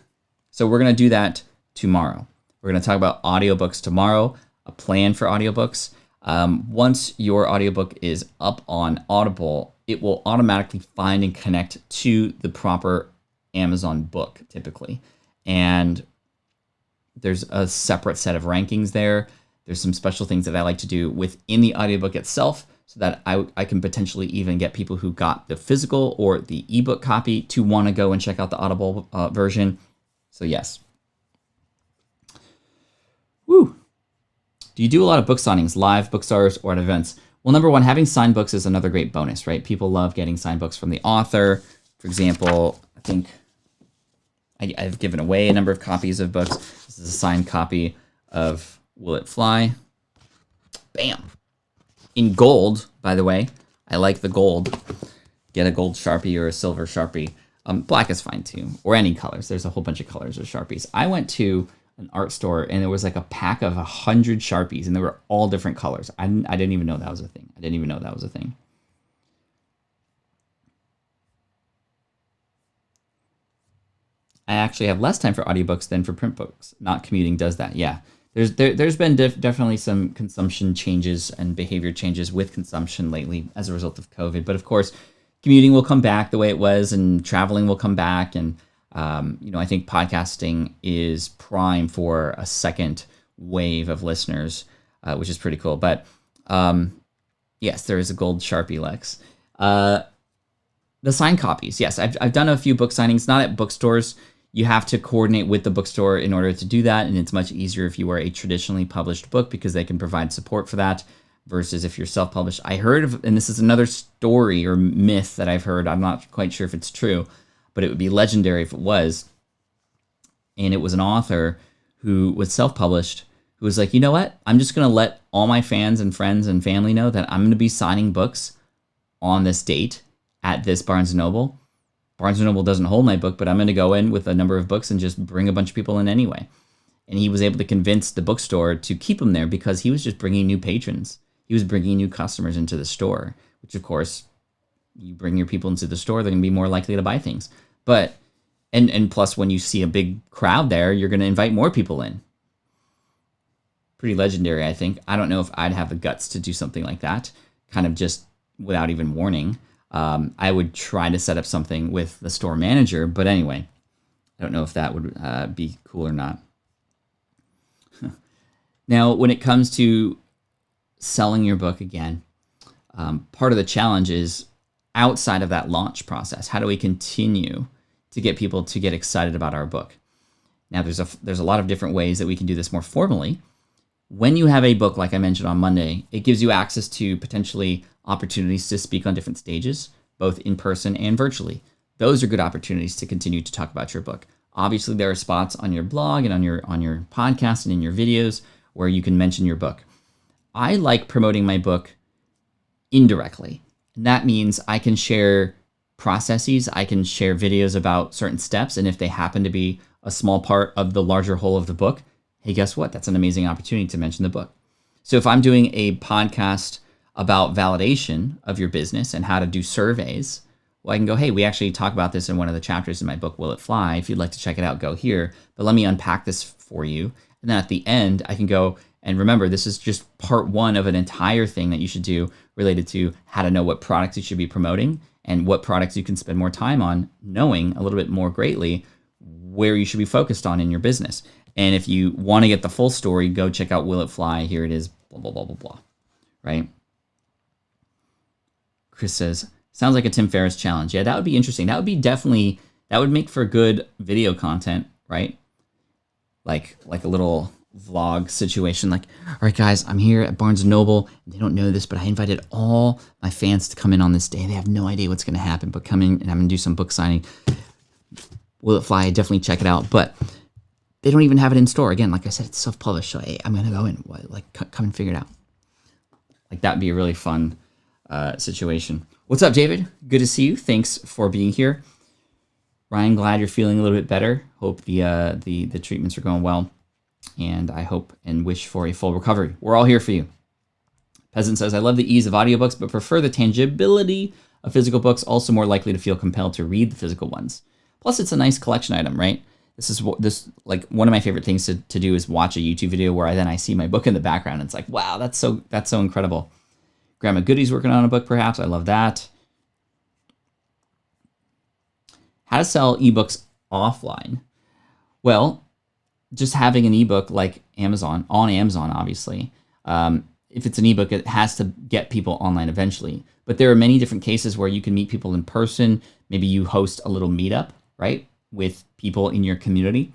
So we're going to do that tomorrow. We're going to talk about audiobooks tomorrow, a plan for audiobooks. Once your audiobook is up on Audible, it will automatically find and connect to the proper Amazon book typically. And there's a separate set of rankings there. There's some special things that I like to do within the audiobook itself so that I can potentially even get people who got the physical or the ebook copy to want to go and check out the Audible version. So yes. Woo. Do you do a lot of book signings, live, bookstores, or at events? Well, number one, having signed books is another great bonus, right? People love getting signed books from the author. For example, I think I've given away a number of copies of books. This is a signed copy of Will It Fly. Bam. In gold, by the way. I like the gold. Get a gold Sharpie or a silver Sharpie. Black is fine too, or any colors. There's a whole bunch of colors of Sharpies. I went to an art store and there was like a pack of 100 Sharpies and they were all different colors. I didn't even know that was a thing. I actually have less time for audiobooks than for print books. Not commuting does that. Yeah. There's been definitely some consumption changes and behavior changes with consumption lately as a result of COVID. But of course, commuting will come back the way it was, and traveling will come back. And I think podcasting is prime for a second wave of listeners, which is pretty cool. But yes, there is a gold Sharpie, Lex. The signed copies. Yes, I've done a few book signings, not at bookstores. You have to coordinate with the bookstore in order to do that, and it's much easier if you are a traditionally published book because they can provide support for that versus if you're self-published. I heard of, and this is another story or myth that I've heard, I'm not quite sure if it's true, but it would be legendary if it was, and it was an author who was self-published who was like, you know what? I'm just going to let all my fans and friends and family know that I'm going to be signing books on this date at this Barnes & Noble. Barnes & Noble doesn't hold my book, but I'm going to go in with a number of books and just bring a bunch of people in anyway. And he was able to convince the bookstore to keep him there because he was just bringing new patrons. He was bringing new customers into the store, which of course, you bring your people into the store, they're going to be more likely to buy things. But, and plus when you see a big crowd there, you're going to invite more people in. Pretty legendary, I think. I don't know if I'd have the guts to do something like that, kind of just without even warning. I would try to set up something with the store manager, but anyway, I don't know if that would be cool or not. Now, when it comes to selling your book again, part of the challenge is outside of that launch process. How do we continue to get people to get excited about our book? Now, there's a lot of different ways that we can do this more formally. When you have a book, like I mentioned on Monday, it gives you access to potentially opportunities to speak on different stages, both in person and virtually. Those are good opportunities to continue to talk about your book. Obviously, there are spots on your blog and on your podcast and in your videos where you can mention your book. I like promoting my book indirectly. And that means I can share processes, I can share videos about certain steps, and if they happen to be a small part of the larger whole of the book, hey, guess what? That's an amazing opportunity to mention the book. So if I'm doing a podcast about validation of your business and how to do surveys, well, I can go, hey, we actually talk about this in one of the chapters in my book, Will It Fly? If you'd like to check it out, go here. But let me unpack this for you. And then at the end, I can go, and remember, this is just part one of an entire thing that you should do related to how to know what products you should be promoting and what products you can spend more time on, knowing a little bit more greatly where you should be focused on in your business. And if you want to get the full story, go check out Will It Fly? Here it is, blah, blah, blah, blah, blah, right? Chris says, sounds like a Tim Ferriss challenge. Yeah, that would be interesting. That would make for good video content, right? Like a little vlog situation. Like, all right, guys, I'm here at Barnes & Noble. And they don't know this, but I invited all my fans to come in on this day. They have no idea what's going to happen, but come in and I'm going to do some book signing. Will It Fly? Definitely check it out. But they don't even have it in store. Again, like I said, it's self-published. So, hey, I'm going to go in. Come and figure it out. Like, that would be a really fun situation. What's up, David? Good to see you. Thanks for being here. Ryan, glad you're feeling a little bit better. Hope the treatments are going well. And I hope and wish for a full recovery. We're all here for you. Peasant says, I love the ease of audiobooks, but prefer the tangibility of physical books. Also more likely to feel compelled to read the physical ones. Plus, it's a nice collection item, right? This one of my favorite things to do is watch a YouTube video where I see my book in the background. And it's like, wow, that's so incredible. Grandma Goody's working on a book, perhaps. I love that. How to sell ebooks offline. Well, just having an ebook like on Amazon, obviously. If it's an ebook, it has to get people online eventually. But there are many different cases where you can meet people in person. Maybe you host a little meetup, right, with people in your community.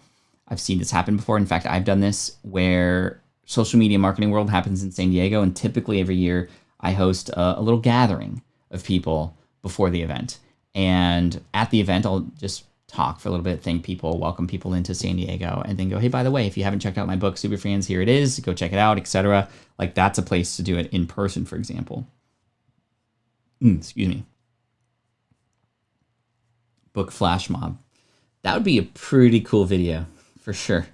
I've seen this happen before. In fact, I've done this where Social Media Marketing World happens in San Diego, and typically every year I host a little gathering of people before the event. And at the event, I'll just talk for a little bit, thank people, welcome people into San Diego, and then go, hey, by the way, if you haven't checked out my book, Superfans, here it is. Go check it out, etc. Like, that's a place to do it in person, for example. Excuse me. Book flash mob. That would be a pretty cool video for sure.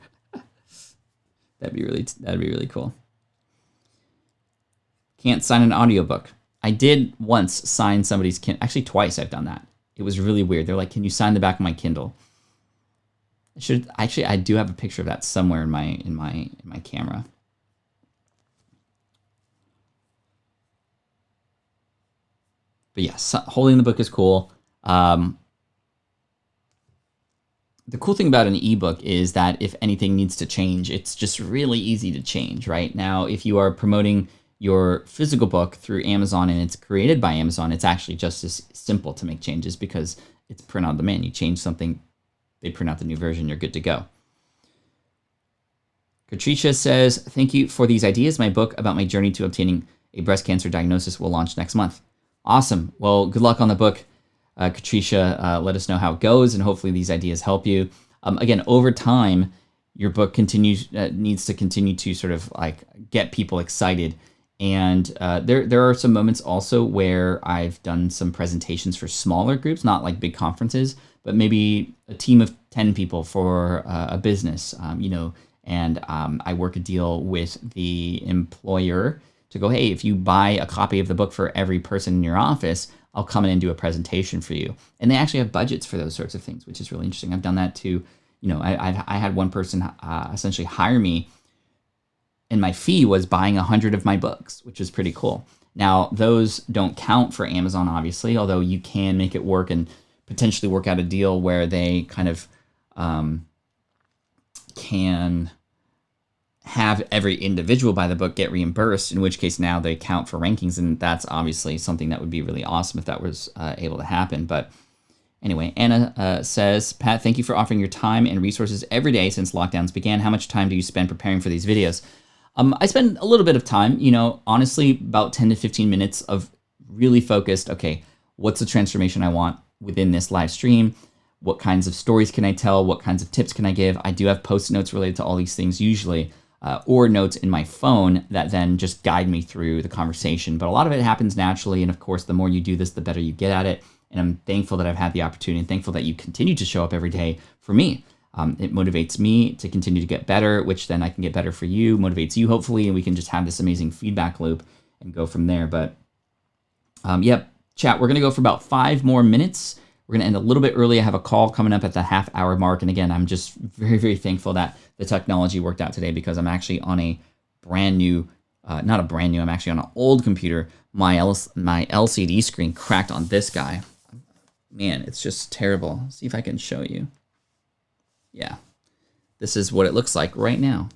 That'd be really cool. Can't sign an audiobook. I did once sign somebody's Kindle. Actually, twice I've done that. It was really weird. They're like, "Can you sign the back of my Kindle?" I do have a picture of that somewhere in my camera. But yes, holding the book is cool. The cool thing about an ebook is that if anything needs to change, it's just really easy to change, right? Now, if you are promoting your physical book through Amazon and it's created by Amazon, it's actually just as simple to make changes because it's print on demand. You change something, they print out the new version, you're good to go. Katricia says, thank you for these ideas. My book about my journey to obtaining a breast cancer diagnosis will launch next month. Awesome. Well, good luck on the book. Katricia, let us know how it goes, and hopefully these ideas help you. Again, over time, your book needs to continue to sort of like get people excited. And there are some moments also where I've done some presentations for smaller groups, not like big conferences, but maybe a team of 10 people for a business, and I work a deal with the employer to go, hey, if you buy a copy of the book for every person in your office, I'll come in and do a presentation for you. And they actually have budgets for those sorts of things, which is really interesting. I've done that too. I had one person essentially hire me, and my fee was buying 100 of my books, which is pretty cool. Now, those don't count for Amazon, obviously, although you can make it work and potentially work out a deal where they kind of can have every individual buy the book get reimbursed, in which case now they count for rankings, and that's obviously something that would be really awesome if that was able to happen. But anyway, Anna says, Pat, thank you for offering your time and resources every day since lockdowns began. How much time do you spend preparing for these videos? I spend a little bit of time, honestly, about 10 to 15 minutes of really focused, okay, what's the transformation I want within this live stream? What kinds of stories can I tell? What kinds of tips can I give? I do have post notes related to all these things usually, or notes in my phone that then just guide me through the conversation. But a lot of it happens naturally. And of course, the more you do this, the better you get at it. And I'm thankful that I've had the opportunity and thankful that you continue to show up every day for me. It motivates me to continue to get better, which then I can get better for you, motivates you hopefully, and we can just have this amazing feedback loop and go from there. But chat, we're going to go for about 5 more minutes. We're going to end a little bit early. I have a call coming up at the half-hour mark. And again, I'm just very, very thankful that the technology worked out today because I'm actually on a brand new, I'm actually on an old computer. My LCD screen cracked on this guy. Man, it's just terrible. See if I can show you. Yeah, this is what it looks like right now.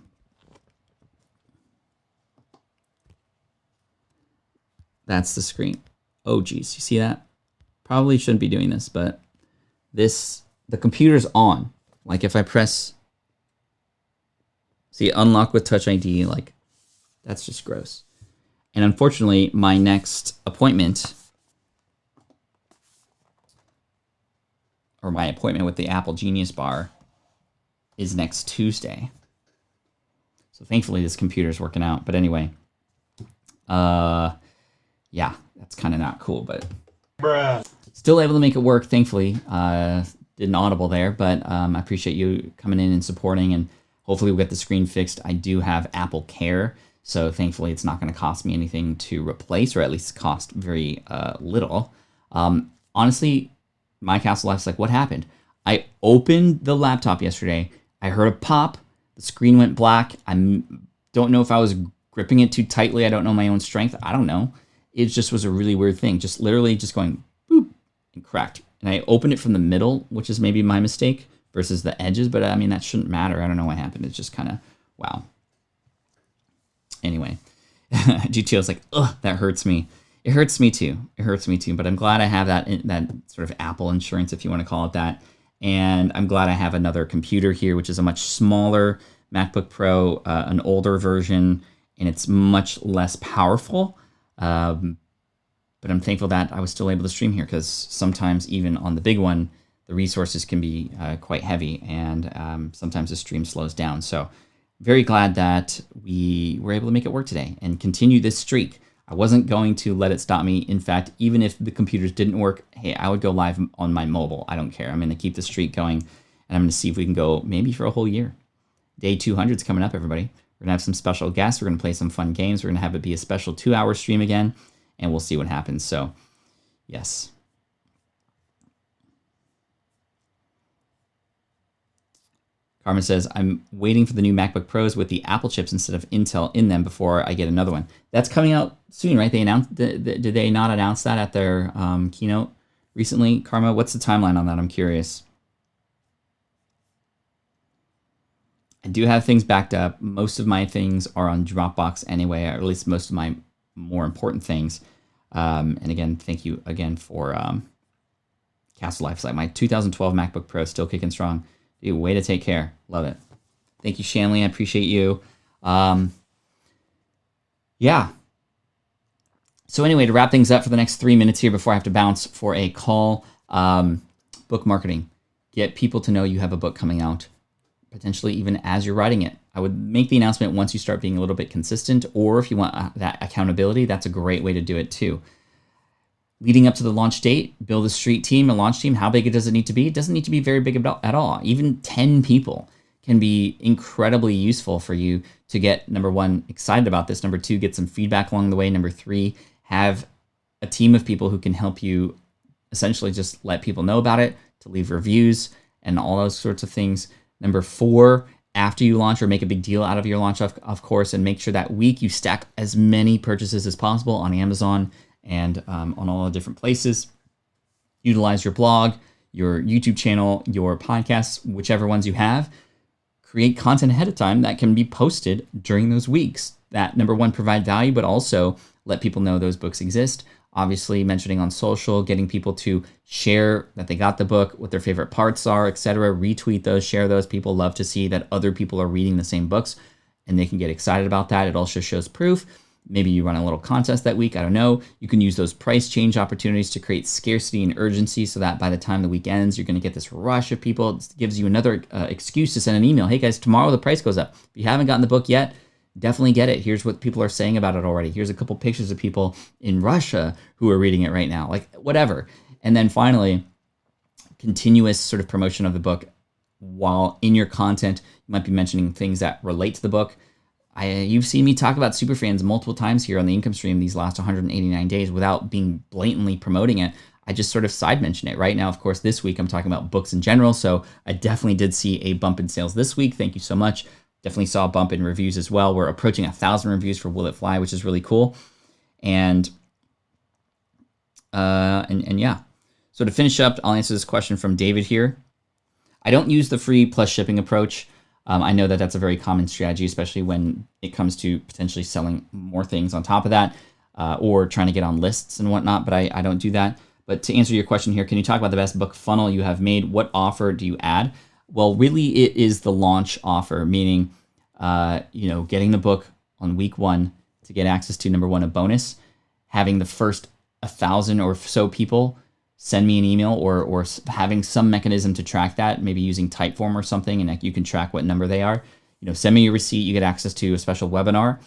That's the screen. Oh, geez, you see that? Probably shouldn't be doing this, but the computer's on. Like if I press, see, unlock with Touch ID, like that's just gross. And unfortunately, my next appointment, or my appointment with the Apple Genius Bar, is next Tuesday. So thankfully this computer's working out. But anyway, yeah, that's kind of not cool, but still able to make it work, thankfully. Did an audible there, but I appreciate you coming in and supporting, and hopefully we'll get the screen fixed. I do have Apple Care, so thankfully it's not going to cost me anything to replace, or at least cost very little. Honestly, my Castle Life's like, what happened? I opened the laptop yesterday, I heard a pop, the screen went black. I don't know if I was gripping it too tightly. I don't know my own strength. I don't know. It just was a really weird thing. Just literally just going boop and cracked. And I opened it from the middle, which is maybe my mistake, versus the edges. But I mean, that shouldn't matter. I don't know what happened. It's just kind of, wow. Anyway, GTO's like, ugh, that hurts me. It hurts me too. It hurts me too. But I'm glad I have that sort of Apple insurance, if you want to call it that. And I'm glad I have another computer here, which is a much smaller MacBook Pro, an older version, and it's much less powerful. But I'm thankful that I was still able to stream here, because sometimes even on the big one, the resources can be quite heavy, and sometimes the stream slows down. So very glad that we were able to make it work today and continue this streak. I wasn't going to let it stop me. In fact, even if the computers didn't work, hey, I would go live on my mobile. I don't care. I'm going to keep the streak going, and I'm going to see if we can go maybe for a whole year. Day 200 is coming up, everybody. We're going to have some special guests. We're going to play some fun games. We're going to have it be a special 2-hour stream again, and we'll see what happens. So, yes. Carmen says, I'm waiting for the new MacBook Pros with the Apple chips instead of Intel in them before I get another one. That's coming out soon, right? They announced. Did they not announce that at their keynote recently? Karma, what's the timeline on that? I'm curious. I do have things backed up. Most of my things are on Dropbox anyway, or at least most of my more important things. And again, thank you again for Castle Life. It's like my 2012 MacBook Pro is still kicking strong. Dude, way to take care. Love it. Thank you, Shanley. I appreciate you. Yeah. So anyway, to wrap things up for the next 3 minutes here before I have to bounce for a call, book marketing. Get people to know you have a book coming out, potentially even as you're writing it. I would make the announcement once you start being a little bit consistent, or if you want that accountability, that's a great way to do it too. Leading up to the launch date, build a street team, a launch team. How big does it need to be? It doesn't need to be very big at all. Even 10 people can be incredibly useful for you to get, number one, excited about this. Number two, get some feedback along the way. Number three, have a team of people who can help you essentially just let people know about it, to leave reviews and all those sorts of things. Number four, after you launch, or make a big deal out of your launch, of course, and make sure that week you stack as many purchases as possible on Amazon and on all the different places. Utilize your blog, your YouTube channel, your podcasts, whichever ones you have. Create content ahead of time that can be posted during those weeks. That, number one, provide value, but also let people know those books exist. Obviously, mentioning on social, getting people to share that they got the book, what their favorite parts are, etc. Retweet those, share those. People love to see that other people are reading the same books, and they can get excited about that. It also shows proof. Maybe you run a little contest that week. I don't know. You can use those price change opportunities to create scarcity and urgency so that by the time the week ends, you're going to get this rush of people. It gives you another excuse to send an email. Hey guys, tomorrow the price goes up. If you haven't gotten the book yet, definitely get it. Here's what people are saying about it already. Here's a couple pictures of people in Russia who are reading it right now. Like, whatever. And then finally, continuous sort of promotion of the book. While in your content, you might be mentioning things that relate to the book. You've seen me talk about Superfans multiple times here on the income stream these last 189 days without being blatantly promoting it. I just sort of side mention it. Right now, of course, this week I'm talking about books in general, so I definitely did see a bump in sales this week. Thank you so much. Definitely saw a bump in reviews as well. We're approaching 1,000 reviews for Will It Fly, which is really cool. And yeah. So to finish up, I'll answer this question from David here. I don't use the free plus shipping approach. I know that that's a very common strategy, especially when it comes to potentially selling more things on top of that, or trying to get on lists and whatnot, but I don't do that. But to answer your question here, can you talk about the best book funnel you have made? What offer do you add? Well, really, it is the launch offer, meaning, getting the book on week one to get access to, number one, a bonus, having the first 1,000 or so people send me an email, or having some mechanism to track that, maybe using Typeform or something, and you can track what number they are. Send me your receipt. You get access to a special webinar,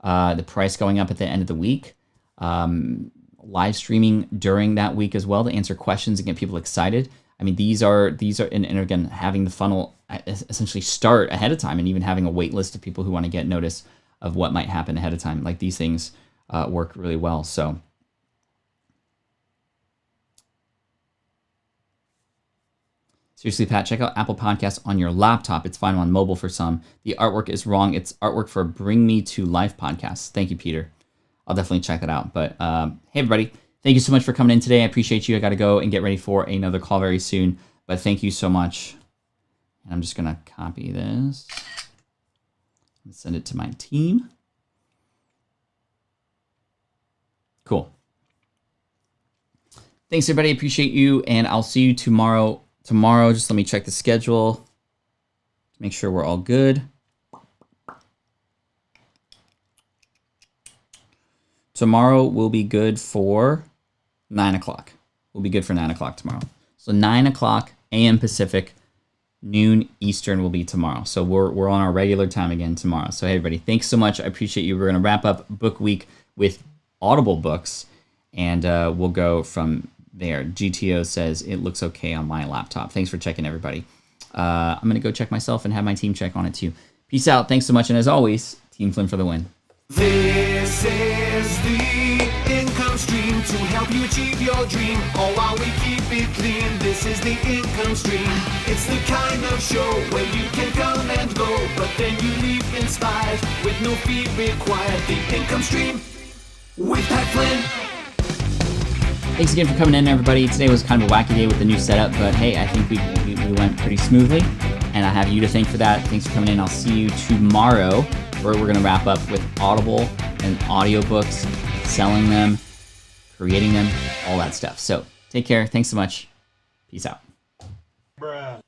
the price going up at the end of the week, live streaming during that week as well to answer questions and get people excited. I mean, these are, and again, having the funnel essentially start ahead of time, and even having a wait list of people who want to get notice of what might happen ahead of time. Like, these things work really well. So. Seriously, Pat, check out Apple Podcasts on your laptop. It's fine on mobile for some. The artwork is wrong. It's artwork for Bring Me to Life podcasts. Thank you, Peter. I'll definitely check that out. But hey, everybody, thank you so much for coming in today. I appreciate you. I got to go and get ready for another call very soon. But thank you so much. And I'm just going to copy this and send it to my team. Cool. Thanks, everybody. Appreciate you. And I'll see you tomorrow. Just let me check the schedule to make sure we're all good. Tomorrow will be good for 9 o'clock. We'll be good for 9 o'clock tomorrow. So 9 o'clock a.m. Pacific, noon Eastern will be tomorrow. So we're on our regular time again tomorrow. So hey, everybody, thanks so much. I appreciate you. We're going to wrap up book week with Audible books, and we'll go from there. GTO says it looks okay on my laptop. Thanks for checking, everybody. I'm going to go check myself and have my team check on it too. Peace out. Thanks so much. And as always, Team Flynn for the win. This is the income stream to help you achieve your dream. All while we keep it clean. This is the income stream. It's the kind of show where you can come and go, but then you leave inspired with no fee required. The income stream with Pat Flynn. Thanks again for coming in, everybody. Today was kind of a wacky day with the new setup, but hey, I think we went pretty smoothly, and I have you to thank for that. Thanks for coming in. I'll see you tomorrow, where we're going to wrap up with Audible and audiobooks, selling them, creating them, all that stuff. So take care. Thanks so much. Peace out. Bruh.